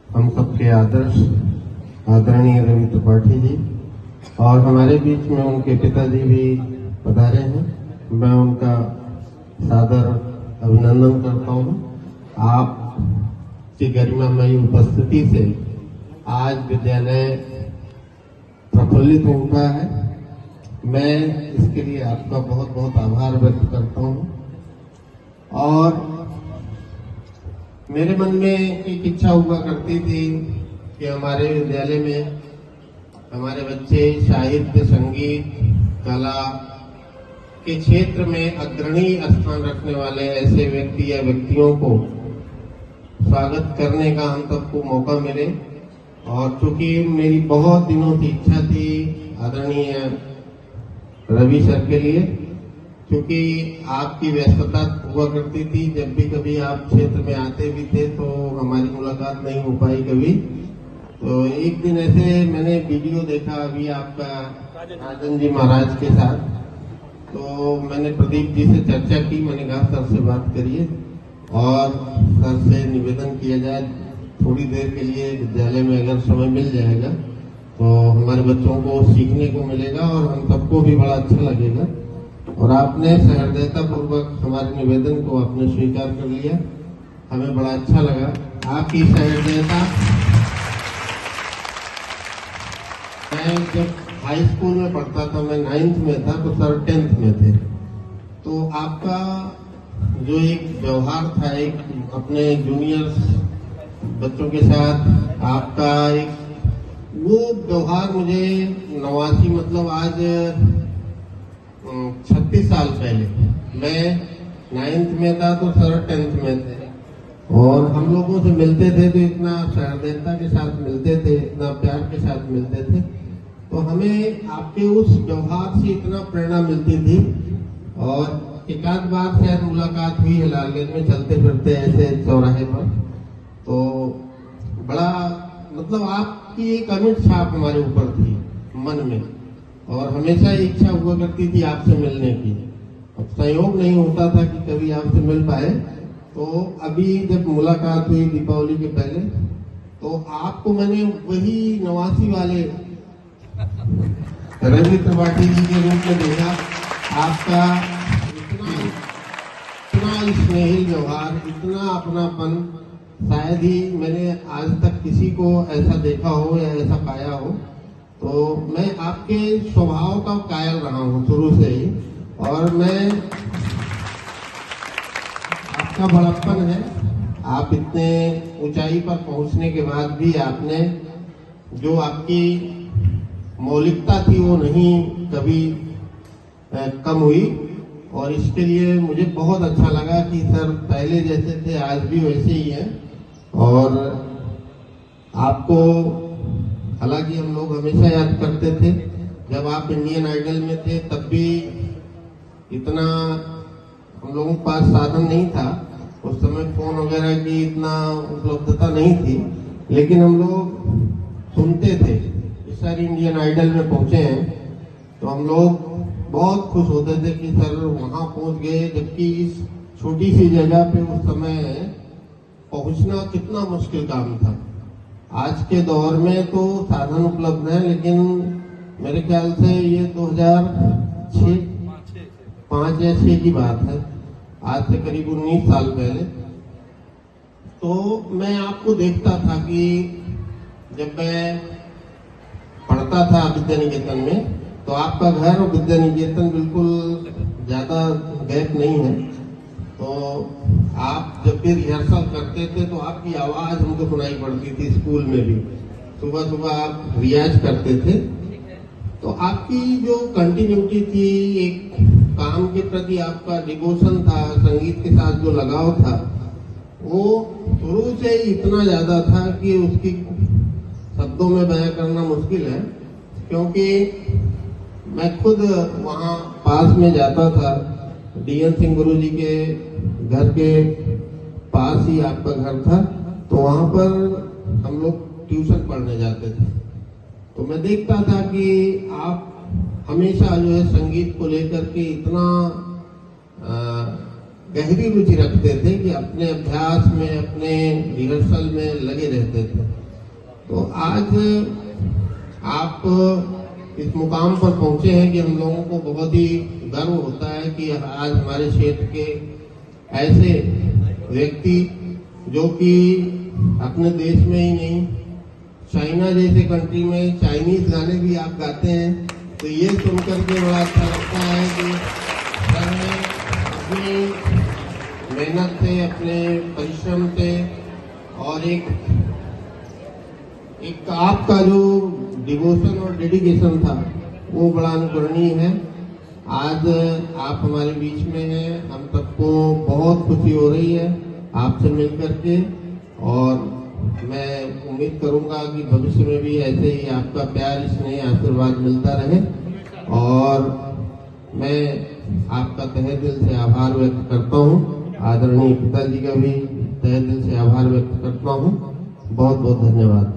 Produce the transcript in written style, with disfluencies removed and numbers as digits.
हम सबके आदर्श आदरणीय रवि त्रिपाठी जी और हमारे बीच में उनके पिताजी भी पधारे हैं। मैं उनका सादर अभिनंदन करता हूँ। आपकी गरिमामयी उपस्थिति से आज विद्यालय प्रफुल्लित हो उठा है। मैं इसके लिए आपका बहुत बहुत आभार व्यक्त करता हूँ। और मेरे मन में एक इच्छा हुआ करती थी कि हमारे विद्यालय में हमारे बच्चे साहित्य, संगीत, कला के क्षेत्र में अग्रणी स्थान रखने वाले ऐसे व्यक्ति या व्यक्तियों को स्वागत करने का हम सबको मौका मिले। और चूंकि मेरी बहुत दिनों की इच्छा थी आदरणीय रवि सर के लिए, क्योंकि आपकी व्यस्तता हुआ करती थी, जब भी कभी आप क्षेत्र में आते भी थे तो हमारी मुलाकात नहीं हो पाई कभी। तो एक दिन ऐसे मैंने वीडियो देखा अभी आपका राजन जी महाराज के साथ, तो मैंने प्रदीप जी से चर्चा की। मैंने कहा सर से बात करिए और सर से निवेदन किया जाए थोड़ी देर के लिए विद्यालय में अगर समय मिल जाएगा तो हमारे बच्चों को सीखने को मिलेगा और हम सबको भी बड़ा अच्छा लगेगा। और आपने सहृदयता पूर्वक हमारे निवेदन को आपने स्वीकार कर लिया, हमें बड़ा अच्छा लगा आपकी सहृदयता। मैं जब हाई स्कूल में पढ़ता था, मैं 9th में था तो सर 10th में थे, तो आपका जो एक व्यवहार था एक अपने जूनियर्स बच्चों के साथ, आपका एक वो व्यवहार मुझे 89 मतलब आज 36 साल पहले, मैं 9th में था तो सर 10th में थे और हम लोगों से मिलते थे तो इतना सहृदयता के साथ मिलते थे, इतना प्यार के साथ मिलते थे, तो हमें आपके उस व्यवहार से इतना प्रेरणा मिलती थी। और एक आध बार शायद मुलाकात हुई है लालगंज में चलते फिरते ऐसे चौराहे पर, तो बड़ा मतलब आपकी एक अमिट छाप हमारे ऊपर थी मन में और हमेशा इच्छा हुआ करती थी आपसे मिलने की। अब संयोग नहीं होता था कि कभी आपसे मिल पाए, तो अभी जब मुलाकात हुई दीपावली के पहले तो आपको मैंने वही 89 वाले रवि त्रिपाठी जी के रूप में देखा। आपका इतना स्नेहिल व्यवहार, इतना अपनापन शायद ही मैंने आज तक किसी को ऐसा देखा हो या ऐसा पाया हो। तो मैं आपके स्वभाव का कायल रहा हूँ शुरू से ही, और मैं आपका बड़प्पन है। आप इतने ऊंचाई पर पहुंचने के बाद भी आपने जो आपकी मौलिकता थी वो नहीं कभी कम हुई, और इसके लिए मुझे बहुत अच्छा लगा कि सर पहले जैसे थे आज भी वैसे ही हैं। और आपको हालांकि हम लोग हमेशा याद करते थे, जब आप इंडियन आइडल में थे तब भी इतना हम लोगों के पास साधन नहीं था, उस समय फोन वगैरह की इतना उपलब्धता नहीं थी, लेकिन हम लोग सुनते थे। इस सारी इंडियन आइडल में पहुंचे हैं तो हम लोग बहुत खुश होते थे कि सर वहां पहुंच गए, जबकि इस छोटी सी जगह पे उस समय पहुंचना कितना मुश्किल काम था। आज के दौर में तो साधन उपलब्ध है, लेकिन मेरे ख्याल से ये 2005 या 6 की बात है, आज से करीब 19 साल पहले। तो मैं आपको देखता था कि जब मैं पढ़ता था विद्या निकेतन में, तो आपका घर और विद्या निकेतन बिल्कुल ज्यादा गैप नहीं है। तो आप जब भी रिहर्सल करते थे तो आपकी आवाज हमको सुनाई पड़ती थी। स्कूल में भी सुबह सुबह आप रियाज करते थे, तो आपकी जो कंटिन्यूटी थी, एक काम के प्रति आपका डिवोशन था, संगीत के साथ जो लगाव था, वो शुरू से ही इतना ज्यादा था कि उसकी शब्दों में बयां करना मुश्किल है। क्योंकि मैं खुद वहाँ पास में जाता था, डीएन सिंह गुरु जी के घर के पास ही आपका घर था, तो वहाँ पर हम लोग ट्यूशन पढ़ने जाते थे। तो मैं देखता था कि आप हमेशा जो है संगीत को लेकर के इतना गहरी रुचि रखते थे कि अपने अभ्यास में, अपने रिहर्सल में लगे रहते थे। तो आज आप इस मुकाम पर पहुंचे हैं कि हम लोगों को बहुत ही गर्व होता है कि आज हमारे क्षेत्र के ऐसे व्यक्ति जो कि अपने देश में ही नहीं, चाइना जैसे कंट्री में चाइनीज गाने भी आप गाते हैं, तो ये सुनकर के बड़ा अच्छा लगता है कि सर ने अपनी मेहनत से, अपने परिश्रम से और एक आपका जो डिवोशन और डेडिकेशन था वो बड़ा अनुकरणीय है। आज आप हमारे बीच में हैं, हम सबको बहुत खुशी हो रही है आपसे मिलकर के, और मैं उम्मीद करूंगा कि भविष्य में भी ऐसे ही आपका प्यार, स्नेह, आशीर्वाद मिलता रहे। और मैं आपका तहे दिल से आभार व्यक्त करता हूं, आदरणीय पिताजी का भी तहे दिल से आभार व्यक्त करता हूं। बहुत बहुत धन्यवाद।